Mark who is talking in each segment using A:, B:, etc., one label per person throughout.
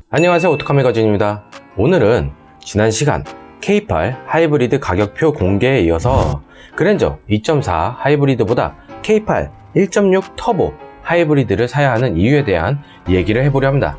A: 안녕하세요, 오토카 매거진입니다. 오늘은 지난 시간 K8 하이브리드 가격표 공개에 이어서 그랜저 2.4 하이브리드보다 K8 1.6 터보 하이브리드를 사야 하는 이유에 대한 얘기를 해보려 합니다.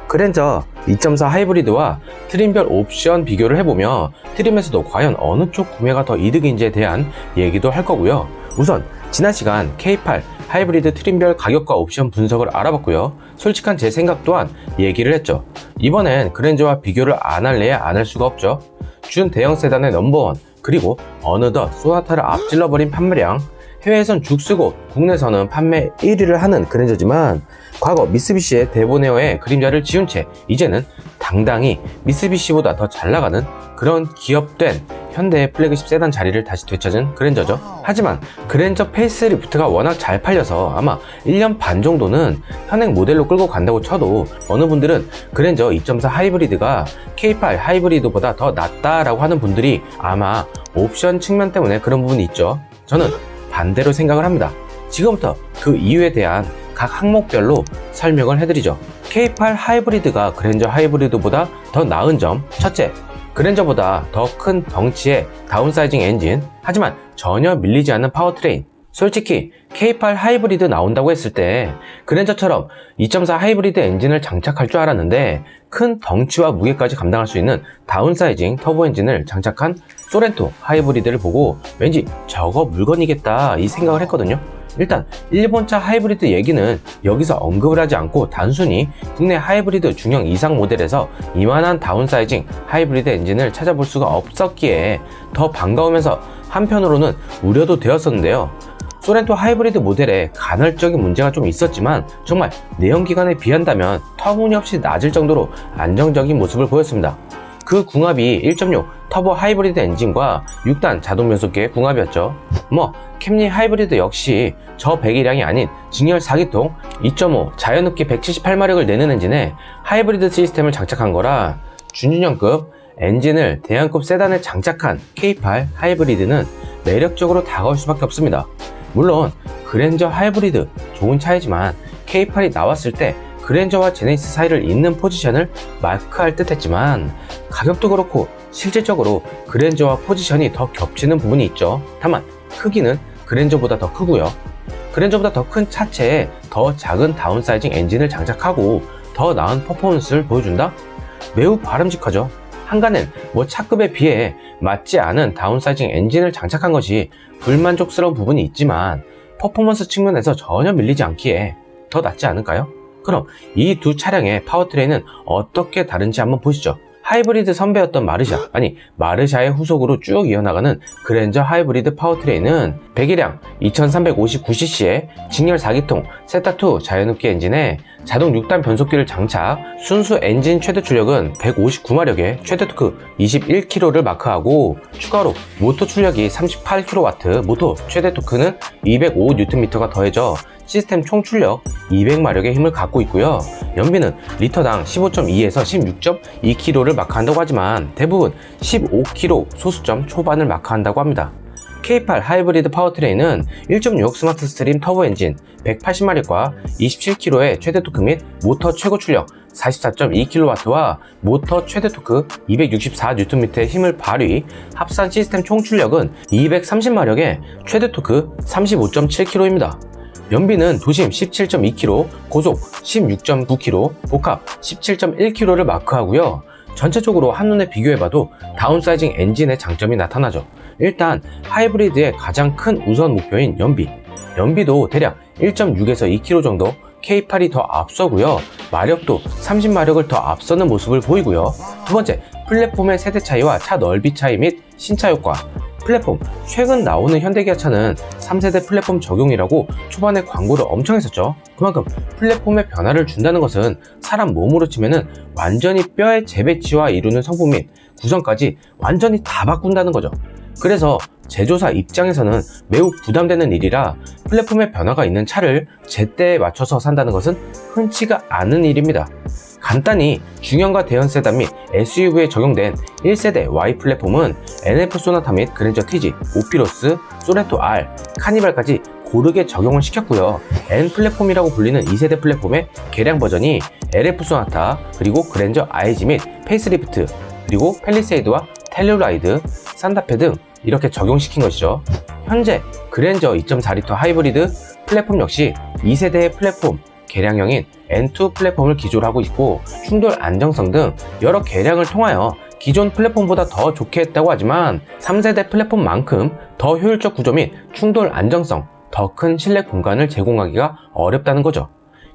A: 그랜저 2.4 하이브리드와 트림별 옵션 비교를 해보며 트림에서도 과연 어느 쪽 구매가 더 이득인지에 대한 얘기도 할 거고요. 우선 지난 시간 K8 하이브리드 트림별 가격과 옵션 분석을 알아봤고요. 솔직한 제 생각 또한 얘기를 했죠. 이번엔 그랜저와 비교를 안 할래야 안 할 수가 없죠. 준 대형 세단의 넘버원, 그리고 어느덧 소나타를 앞질러버린 판매량, 해외에선 죽쓰고 국내에서는 판매 1위를 하는 그랜저지만 과거 미쓰비시의 데보네어의 그림자를 지운 채 이제는 당당히 미쓰비시보다 더 잘나가는 그런 기업된 현대의 플래그십 세단 자리를 다시 되찾은 그랜저죠. 하지만 그랜저 페이스리프트가 워낙 잘 팔려서 아마 1년 반 정도는 현행 모델로 끌고 간다고 쳐도 어느 분들은 그랜저 2.4 하이브리드가 K8 하이브리드보다 더 낫다라고 하는 분들이 아마 옵션 측면 때문에 그런 부분이 있죠. 저는 반대로 생각을 합니다. 지금부터 그 이유에 대한 각 항목별로 설명을 해드리죠. K8 하이브리드가 그랜저 하이브리드보다 더 나은 점, 첫째, 그랜저보다 더 큰 덩치의 다운사이징 엔진, 하지만 전혀 밀리지 않는 파워트레인. 솔직히 K8 하이브리드 나온다고 했을 때 그랜저처럼 2.4 하이브리드 엔진을 장착할 줄 알았는데 큰 덩치와 무게까지 감당할 수 있는 다운사이징 터보 엔진을 장착한 소렌토 하이브리드를 보고 왠지 저거 물건이겠다 이 생각을 했거든요. 일단 일본차 하이브리드 얘기는 여기서 언급을 하지 않고 단순히 국내 하이브리드 중형 이상 모델에서 이만한 다운사이징 하이브리드 엔진을 찾아볼 수가 없었기에 더 반가우면서 한편으로는 우려도 되었었는데요. 소렌토 하이브리드 모델에 간헐적인 문제가 좀 있었지만 정말 내연기관에 비한다면 터무니없이 낮을 정도로 안정적인 모습을 보였습니다. 그 궁합이 1.6 터보 하이브리드 엔진과 6단 자동 변속기의 궁합이었죠. 캠리 하이브리드 역시 저 배기량이 아닌 직렬 4기통 2.5 자연흡기 178마력을 내는 엔진에 하이브리드 시스템을 장착한 거라 준준형급 엔진을 대형급 세단에 장착한 K8 하이브리드는 매력적으로 다가올 수밖에 없습니다. 물론 그랜저 하이브리드 좋은 차이지만 K8이 나왔을 때 그랜저와 제네시스 사이를 잇는 포지션을 마크할 듯 했지만 가격도 그렇고 실질적으로 그랜저와 포지션이 더 겹치는 부분이 있죠. 다만 크기는 그랜저보다 더 크고요. 그랜저보다 더 큰 차체에 더 작은 다운사이징 엔진을 장착하고 더 나은 퍼포먼스를 보여준다? 매우 바람직하죠. 한간엔 차급에 비해 맞지 않은 다운사이징 엔진을 장착한 것이 불만족스러운 부분이 있지만 퍼포먼스 측면에서 전혀 밀리지 않기에 더 낫지 않을까요? 그럼 이 두 차량의 파워트레인은 어떻게 다른지 한번 보시죠. 하이브리드 선배였던 마르샤의 후속으로 쭉 이어나가는 그랜저 하이브리드 파워트레인은 배기량 2359cc의 직렬 4기통 세타2 자연흡기 엔진에 자동 6단 변속기를 장착, 순수 엔진 최대 출력은 159마력에 최대 토크 21kg를 마크하고 추가로 모터 출력이 38kW, 모터 최대 토크는 205Nm가 더해져 시스템 총 출력 200마력의 힘을 갖고 있고요. 연비는 리터당 15.2에서 16.2km를 마크한다고 하지만 대부분 15km 소수점 초반을 마크한다고 합니다. K8 하이브리드 파워트레인은 1.6 스마트 스트림 터보 엔진 180마력과 27km의 최대 토크 및 모터 최고 출력 44.2kW와 모터 최대 토크 264Nm의 힘을 발휘, 합산 시스템 총 출력은 230마력에 최대 토크 35.7km입니다. 연비는 도심 17.2km, 고속 16.9km, 복합 17.1km를 마크하고요. 전체적으로 한눈에 비교해봐도 다운사이징 엔진의 장점이 나타나죠. 일단 하이브리드의 가장 큰 우선 목표인 연비도 대략 1.6에서 2km 정도 K8이 더 앞서고요. 마력도 30마력을 더 앞서는 모습을 보이고요. 두 번째, 플랫폼의 세대 차이와 차 넓이 차이 및 신차 효과. 플랫폼, 최근 나오는 현대기아차는 3세대 플랫폼 적용이라고 초반에 광고를 엄청 했었죠. 그만큼 플랫폼에 변화를 준다는 것은 사람 몸으로 치면은 완전히 뼈의 재배치와 이루는 성분 및 구성까지 완전히 다 바꾼다는 거죠. 그래서 제조사 입장에서는 매우 부담되는 일이라 플랫폼의 변화가 있는 차를 제때에 맞춰서 산다는 것은 흔치가 않은 일입니다. 간단히 중형과 대형 세단 및 SUV에 적용된 1세대 Y 플랫폼은 NF 소나타 및 그랜저 TG, 오피로스, 소렌토 R, 카니발까지 고르게 적용을 시켰고요. N 플랫폼이라고 불리는 2세대 플랫폼의 개량 버전이 LF 소나타, 그리고 그랜저 IG 및 페이스리프트, 그리고 팰리세이드와 텔루라이드, 산타페 등 이렇게 적용시킨 것이죠. 현재 그랜저 2.4L 하이브리드 플랫폼 역시 2세대의 플랫폼 개량형인 N2 플랫폼을 기조로 하고 있고, 충돌 안정성 등 여러 개량을 통하여 기존 플랫폼보다 더 좋게 했다고 하지만 3세대 플랫폼만큼 더 효율적 구조 및 충돌 안정성, 더 큰 실내 공간을 제공하기가 어렵다는 거죠.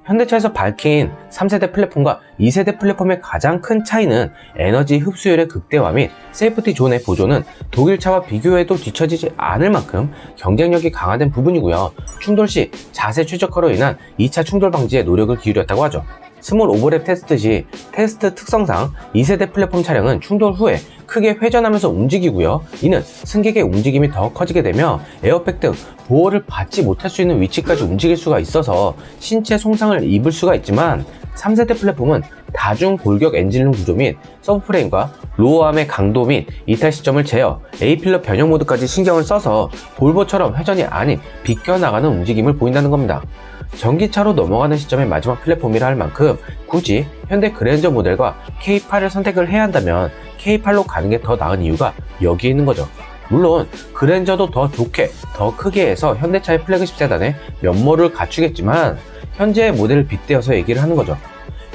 A: 현대차에서 밝힌 3세대 플랫폼과 2세대 플랫폼의 가장 큰 차이는 에너지 흡수율의 극대화 및 세이프티 존의 보존은 독일차와 비교해도 뒤처지지 않을 만큼 경쟁력이 강화된 부분이고요. 충돌 시 자세 최적화로 인한 2차 충돌 방지에 노력을 기울였다고 하죠. 스몰 오버랩 테스트 시 테스트 특성상 2세대 플랫폼 차량은 충돌 후에 크게 회전하면서 움직이고요. 이는 승객의 움직임이 더 커지게 되며 에어백 등 보호를 받지 못할 수 있는 위치까지 움직일 수가 있어서 신체 손상을 입을 수가 있지만, 3세대 플랫폼은 다중 골격 엔진룸 구조 및 서브프레임과 로어암의 강도 및 이탈 시점을 제어, A필러 변형 모드까지 신경을 써서 볼보처럼 회전이 아닌 비껴나가는 움직임을 보인다는 겁니다. 전기차로 넘어가는 시점의 마지막 플랫폼이라 할 만큼 굳이 현대 그랜저 모델과 K8을 선택을 해야 한다면 K8로 가는 게 더 나은 이유가 여기에 있는 거죠. 물론 그랜저도 더 좋게, 더 크게 해서 현대차의 플래그십 세단에 면모를 갖추겠지만 현재의 모델을 빗대어서 얘기를 하는 거죠.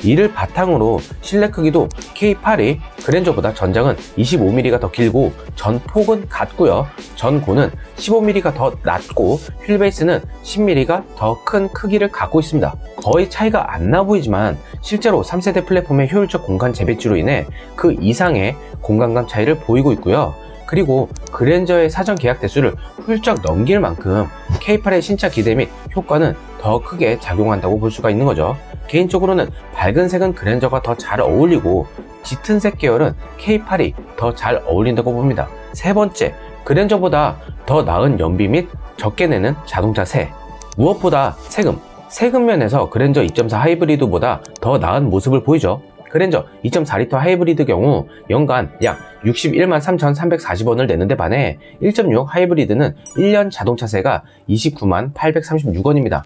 A: 이를 바탕으로 실내 크기도 K8이 그랜저보다 전장은 25mm가 더 길고 전폭은 같고요. 전고는 15mm가 더 낮고 휠베이스는 10mm가 더 큰 크기를 갖고 있습니다. 거의 차이가 안 나 보이지만 실제로 3세대 플랫폼의 효율적 공간 재배치로 인해 그 이상의 공간감 차이를 보이고 있고요. 그리고 그랜저의 사전 계약 대수를 훌쩍 넘길 만큼 K8의 신차 기대 및 효과는 더 크게 작용한다고 볼 수가 있는 거죠. 개인적으로는 밝은 색은 그랜저가 더 잘 어울리고 짙은 색 계열은 K8이 더 잘 어울린다고 봅니다. 세 번째, 그랜저보다 더 나은 연비 및 적게 내는 자동차 세. 무엇보다 세금 면에서 그랜저 2.4 하이브리드보다 더 나은 모습을 보이죠. 그랜저 2.4L 하이브리드 경우 연간 약 61만 3,340원을 내는데 반해 1.6 하이브리드는 1년 자동차세가 29만 836원입니다.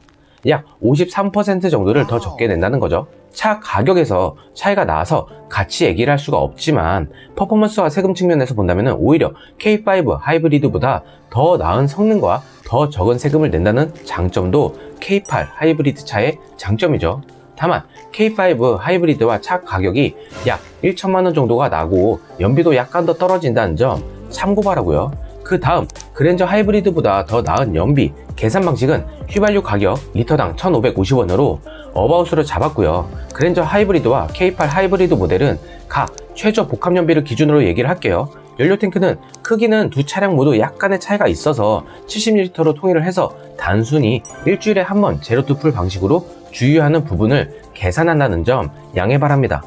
A: 약 53% 정도를 더 적게 낸다는 거죠. 차 가격에서 차이가 나서 같이 얘기를 할 수가 없지만 퍼포먼스와 세금 측면에서 본다면 오히려 K5 하이브리드보다 더 나은 성능과 더 적은 세금을 낸다는 장점도 K8 하이브리드 차의 장점이죠. 다만 K5 하이브리드와 차 가격이 약 1천만원 정도가 나고 연비도 약간 더 떨어진다는 점 참고바라고요. 그 다음 그랜저 하이브리드보다 더 나은 연비 계산 방식은 휘발유 가격 리터당 1,550원으로 어바웃으로 잡았고요. 그랜저 하이브리드와 K8 하이브리드 모델은 각 최저 복합 연비를 기준으로 얘기를 할게요. 연료 탱크는 크기는 두 차량 모두 약간의 차이가 있어서 70L로 통일을 해서 단순히 일주일에 한 번 제로 투 풀 방식으로 주유하는 부분을 계산한다는 점 양해 바랍니다.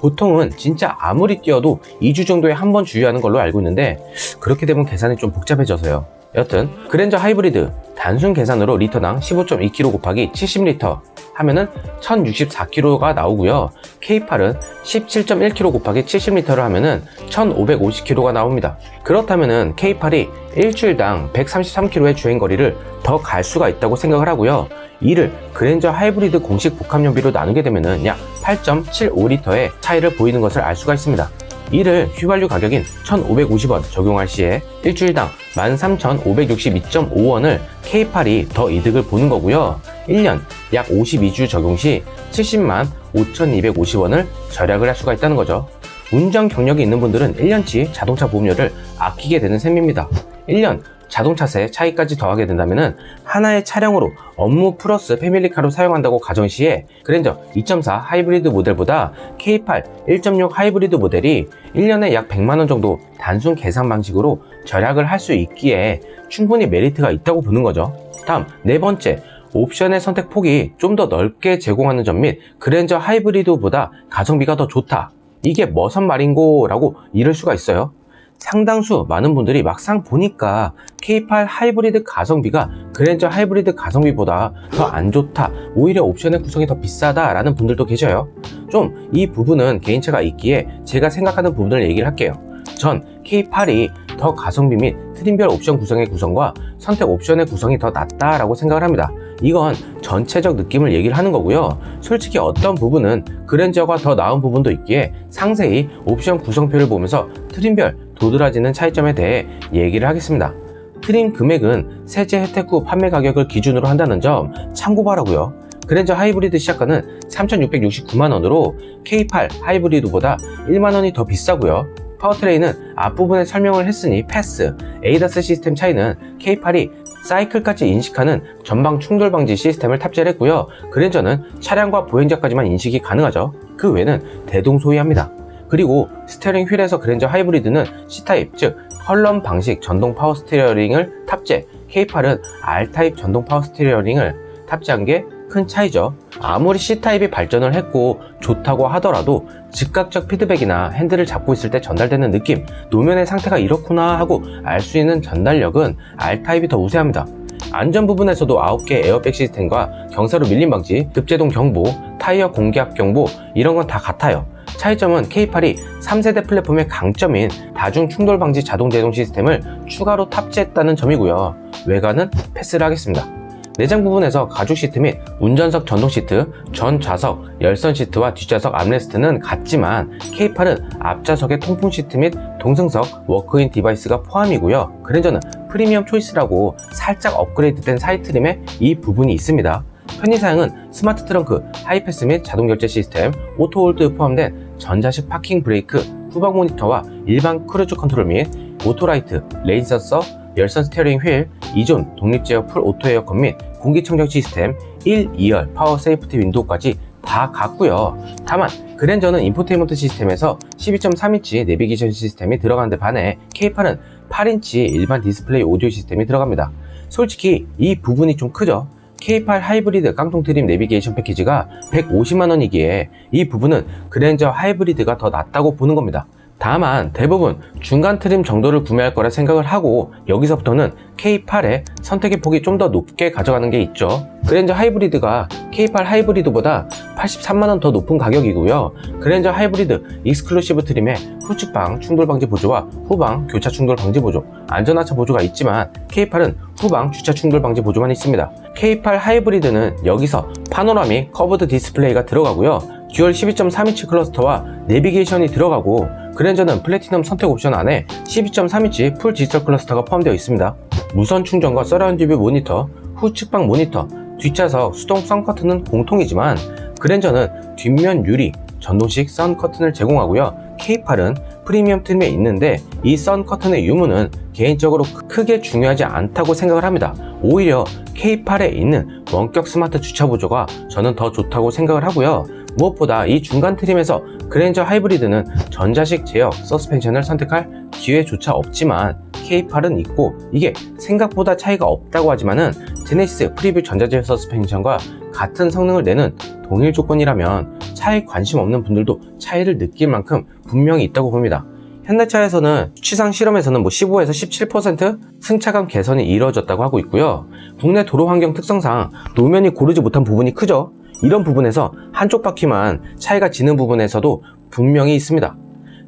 A: 보통은 진짜 아무리 뛰어도 2주 정도에 한 번 주유하는 걸로 알고 있는데 그렇게 되면 계산이 좀 복잡해져서요. 여튼 그랜저 하이브리드 단순 계산으로 리터당 15.2kg 곱하기 70L 하면은 1064kg가 나오고요. K8은 17.1kg 곱하기 70L를 하면은 1550kg가 나옵니다. 그렇다면은 K8이 일주일당 133km의 주행거리를 더 갈 수가 있다고 생각을 하고요. 이를 그랜저 하이브리드 공식 복합연비로 나누게 되면은 약 8.75L의 차이를 보이는 것을 알 수가 있습니다. 이를 휘발유 가격인 1,550원 적용할 시에 일주일당 13,562.5원을 K8이 더 이득을 보는 거고요. 1년 약 52주 적용 시 70만 5,250원을 절약을 할 수가 있다는 거죠. 운전 경력이 있는 분들은 1년치 자동차 보험료를 아끼게 되는 셈입니다. 1년 자동차세 차이까지 더하게 된다면 하나의 차량으로 업무 플러스 패밀리카로 사용한다고 가정 시에 그랜저 2.4 하이브리드 모델보다 K8 1.6 하이브리드 모델이 1년에 약 100만원 정도 단순 계산 방식으로 절약을 할 수 있기에 충분히 메리트가 있다고 보는 거죠. 다음 네 번째, 옵션의 선택 폭이 좀 더 넓게 제공하는 점 및 그랜저 하이브리드보다 가성비가 더 좋다. 이게 뭐선 말인고? 라고 이럴 수가 있어요. 상당수 많은 분들이 막상 보니까 K8 하이브리드 가성비가 그랜저 하이브리드 가성비보다 더 안 좋다, 오히려 옵션의 구성이 더 비싸다 라는 분들도 계셔요. 좀 이 부분은 개인차가 있기에 제가 생각하는 부분을 얘기를 할게요. 전 K8이 더 더 가성비 및 트림별 옵션 구성의 구성과 선택 옵션의 구성이 더 낫다라고 생각을 합니다. 이건 전체적 느낌을 얘기를 하는 거고요. 솔직히 어떤 부분은 그랜저가 더 나은 부분도 있기에 상세히 옵션 구성표를 보면서 트림별 도드라지는 차이점에 대해 얘기를 하겠습니다. 트림 금액은 세제 혜택 후 판매 가격을 기준으로 한다는 점 참고 바라고요. 그랜저 하이브리드 시작가는 3,669만원으로 K8 하이브리드보다 1만원이 더 비싸고요. 파워트레인은 앞부분에 설명을 했으니 패스. 에이다스 시스템 차이는 K8이 사이클까지 인식하는 전방 충돌 방지 시스템을 탑재를 했고요. 그랜저는 차량과 보행자까지만 인식이 가능하죠. 그 외에는 대동소이합니다. 그리고 스티어링 휠에서 그랜저 하이브리드는 C타입, 즉 컬럼 방식 전동 파워 스티어링을 탑재, K8은 R타입 전동 파워 스티어링을 탑재한 게 큰 차이죠. 아무리 C타입이 발전을 했고 좋다고 하더라도 즉각적 피드백이나 핸들을 잡고 있을 때 전달되는 느낌, 노면의 상태가 이렇구나 하고 알 수 있는 전달력은 R타입이 더 우세합니다. 안전 부분에서도 9개 에어백 시스템과 경사로 밀림 방지, 급제동 경보, 타이어 공기압 경보 이런 건 다 같아요. 차이점은 K8이 3세대 플랫폼의 강점인 다중 충돌 방지 자동 제동 시스템을 추가로 탑재했다는 점이고요. 외관은 패스를 하겠습니다. 내장 부분에서 가죽 시트 및 운전석 전동 시트, 전 좌석 열선 시트와 뒷좌석 암레스트는 같지만 K8은 앞좌석에 통풍 시트 및 동승석 워크인 디바이스가 포함이고요. 그랜저는 프리미엄 초이스라고 살짝 업그레이드된 사이트림에 이 부분이 있습니다. 편의사양은 스마트 트렁크, 하이패스 및 자동 결제 시스템, 오토홀드 포함된 전자식 파킹 브레이크, 후방 모니터와 일반 크루즈 컨트롤 및 오토라이트, 레인 센서, 열선 스티어링 휠, 2존 독립제어 풀 오토 에어컨 및 공기청정 시스템, 1, 2열 파워 세이프티 윈도우까지 다 같고요. 다만 그랜저는 인포테인먼트 시스템에서 12.3인치 내비게이션 시스템이 들어가는데 반해 K8은 8인치 일반 디스플레이 오디오 시스템이 들어갑니다. 솔직히 이 부분이 좀 크죠. K8 하이브리드 깡통 트림 내비게이션 패키지가 150만원이기에 이 부분은 그랜저 하이브리드가 더 낫다고 보는 겁니다. 다만 대부분 중간 트림 정도를 구매할 거라 생각을 하고 여기서부터는 K8의 선택의 폭이 좀 더 높게 가져가는 게 있죠. 그랜저 하이브리드가 K8 하이브리드보다 83만원 더 높은 가격이고요. 그랜저 하이브리드 익스클루시브 트림에 후측방 충돌 방지 보조와 후방 교차 충돌 방지 보조, 안전하차 보조가 있지만 K8은 후방 주차 충돌 방지 보조만 있습니다. K8 하이브리드는 여기서 파노라믹 커브드 디스플레이가 들어가고요. 듀얼 12.3인치 클러스터와 내비게이션이 들어가고 그랜저는 플래티넘 선택 옵션 안에 12.3인치 풀 디지털 클러스터가 포함되어 있습니다. 무선 충전과 서라운드 뷰 모니터, 후측방 모니터, 뒷좌석 수동 선 커튼은 공통이지만 그랜저는 뒷면 유리, 전동식 선 커튼을 제공하고요. K8은 프리미엄 트림에 있는데 이 선 커튼의 유무는 개인적으로 크게 중요하지 않다고 생각을 합니다. 오히려 K8에 있는 원격 스마트 주차 보조가 저는 더 좋다고 생각을 하고요. 무엇보다 이 중간 트림에서 그랜저 하이브리드는 전자식 제어 서스펜션을 선택할 기회조차 없지만 K8은 있고 이게 생각보다 차이가 없다고 하지만은 제네시스 프리뷰 전자제어 서스펜션과 같은 성능을 내는 동일 조건이라면 차에 관심 없는 분들도 차이를 느낄 만큼 분명히 있다고 봅니다. 현대차에서는 취상 실험에서는 15에서 17% 승차감 개선이 이루어졌다고 하고 있고요. 국내 도로 환경 특성상 노면이 고르지 못한 부분이 크죠. 이런 부분에서 한쪽 바퀴만 차이가 지는 부분에서도 분명히 있습니다.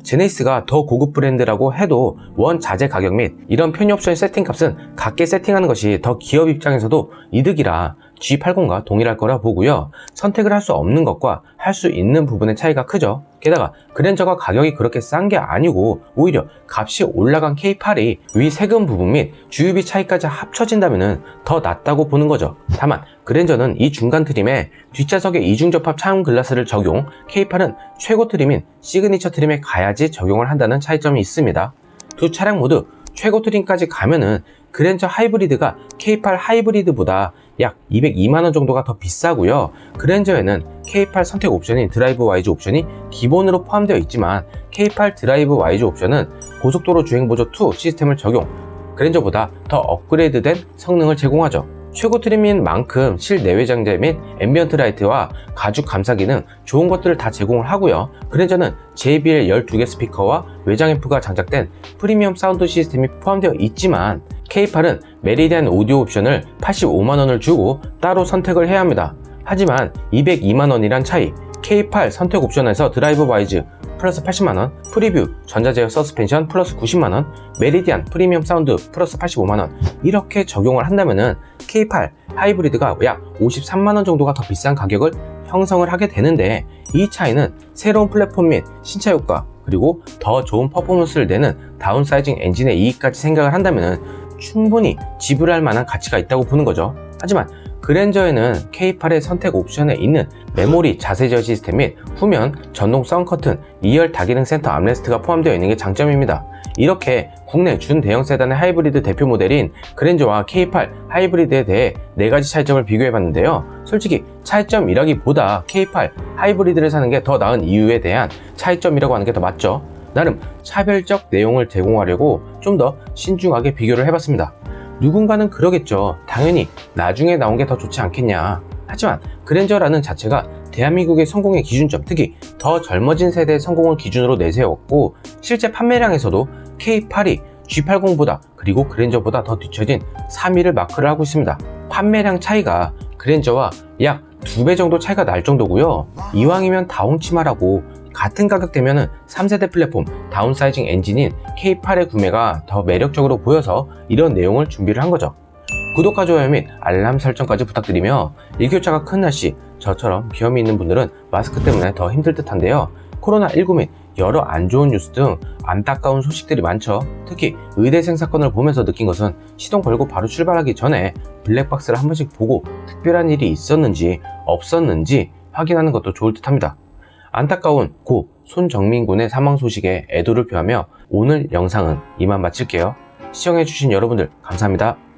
A: 제네시스가 더 고급 브랜드라고 해도 원 자재 가격 및 이런 편의 옵션 세팅값은 각계 세팅하는 것이 더 기업 입장에서도 이득이라 G80과 동일할 거라 보고요. 선택을 할 수 없는 것과 할 수 있는 부분의 차이가 크죠. 게다가 그랜저가 가격이 그렇게 싼 게 아니고 오히려 값이 올라간 K8이 위 세금 부분 및 주유비 차이까지 합쳐진다면 더 낫다고 보는 거죠. 다만 그랜저는 이 중간 트림에 뒷좌석에 이중접합 차음 글라스를 적용, K8은 최고 트림인 시그니처 트림에 가야지 적용을 한다는 차이점이 있습니다. 두 차량 모두 최고 트림까지 가면은 그랜저 하이브리드가 K8 하이브리드보다 약 202만원 정도가 더 비싸고요. 그랜저에는 K8 선택 옵션인 드라이브 와이즈 옵션이 기본으로 포함되어 있지만 K8 드라이브 와이즈 옵션은 고속도로 주행보조 2 시스템을 적용, 그랜저보다 더 업그레이드된 성능을 제공하죠. 최고 트림인 만큼 실내외 장재 및 앰비언트 라이트와 가죽 감싸 기능 좋은 것들을 다 제공을 하고요. 그랜저는 JBL 12개 스피커와 외장 앰프가 장착된 프리미엄 사운드 시스템이 포함되어 있지만 K8은 메리디안 오디오 옵션을 85만원을 주고 따로 선택을 해야 합니다. 하지만 202만원이란 차이, K8 선택 옵션에서 드라이브 와이즈 플러스 80만원, 프리뷰 전자제어 서스펜션 플러스 90만원, 메리디안 프리미엄 사운드 플러스 85만원 이렇게 적용을 한다면은 K8 하이브리드가 약 53만원 정도가 더 비싼 가격을 형성을 하게 되는데, 이 차이는 새로운 플랫폼 및 신차 효과 그리고 더 좋은 퍼포먼스를 내는 다운사이징 엔진의 이익까지 생각을 한다면 충분히 지불할 만한 가치가 있다고 보는 거죠. 하지만 그랜저에는 K8의 선택 옵션에 있는 메모리 자세 제어 시스템 및 후면 전동 썬커튼 2열 다기능 센터 암레스트가 포함되어 있는 게 장점입니다. 이렇게 국내 준대형 세단의 하이브리드 대표 모델인 그랜저와 K8 하이브리드에 대해 4가지 차이점을 비교해봤는데요. 솔직히 차이점이라기보다 K8 하이브리드를 사는 게 더 나은 이유에 대한 차이점이라고 하는 게 더 맞죠. 나름 차별적 내용을 제공하려고 좀 더 신중하게 비교를 해봤습니다. 누군가는 그러겠죠. 당연히 나중에 나온 게 더 좋지 않겠냐. 하지만 그랜저라는 자체가 대한민국의 성공의 기준점, 특히 더 젊어진 세대의 성공을 기준으로 내세웠고, 실제 판매량에서도 K8이 G80보다 그리고 그랜저보다 더 뒤처진 3위를 마크를 하고 있습니다. 판매량 차이가 그랜저와 약 2배 정도 차이가 날 정도고요. 이왕이면 다운치마라고 같은 가격대면은 3세대 플랫폼 다운사이징 엔진인 K8의 구매가 더 매력적으로 보여서 이런 내용을 준비를 한 거죠. 구독과 좋아요 및 알람 설정까지 부탁드리며, 일교차가 큰 날씨, 저처럼 비염이 있는 분들은 마스크 때문에 더 힘들 듯 한데요. 코로나19 및 여러 안 좋은 뉴스 등 안타까운 소식들이 많죠. 특히 의대생 사건을 보면서 느낀 것은 시동 걸고 바로 출발하기 전에 블랙박스를 한 번씩 보고 특별한 일이 있었는지 없었는지 확인하는 것도 좋을 듯 합니다. 안타까운 고 손정민 군의 사망 소식에 애도를 표하며 오늘 영상은 이만 마칠게요. 시청해주신 여러분들 감사합니다.